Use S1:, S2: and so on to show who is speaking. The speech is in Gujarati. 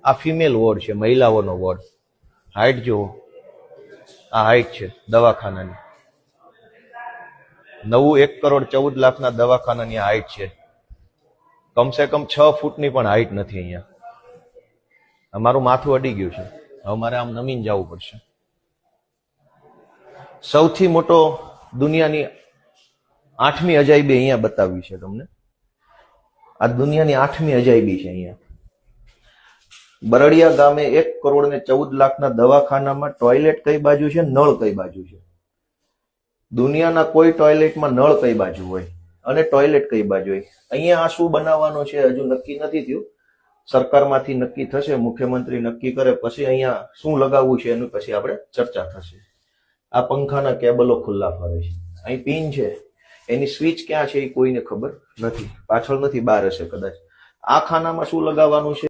S1: આ ફિમેલ વોર્ડ છે, મહિલાઓનો વોર્ડ. હાઈટ જુઓ, આ હાઈટ છે દવાખાનાની. નવું 1,14,00,000 દવાખાનાની હાઈટ છે. કમસે કમ 6 ફૂટની પણ હાઈટ નથી અહીંયા. અમારું માથું અડી ગયું છે. હવે મારે આમ નમીન જવું પડશે. સૌથી મોટો દુનિયાની 8મી અજાયબી અહીંયા બતાવી છે તમને. આ દુનિયાની 8મી અજાયબી છે અહીંયા. બરડિયા ગામે 1,14,00,000 દવાખાનામાં ટોયલેટ કઈ બાજુ છે, નળ કઈ બાજુ છે? દુનિયાના કોઈ ટોયલેટમાં નળ કઈ બાજુ હોય અને ટોયલેટ કઈ બાજુ હોય? અહીંયા આ શું બનાવવાનું છે હજુ નક્કી નથી થયું. સરકારમાંથી નક્કી થશે, મુખ્યમંત્રી નક્કી કરે પછી અહીંયા શું લગાવવું છે એનું પછી આપણે ચર્ચા થશે. આ પંખાના કેબલો ખુલ્લા ફરે છે. અહીં પિન છે, એની સ્વિચ ક્યાં છે એ કોઈને ખબર નથી. પાછળ નથી, બહાર હશે કદાચ. આ ખાનામાં શું લગાવવાનું છે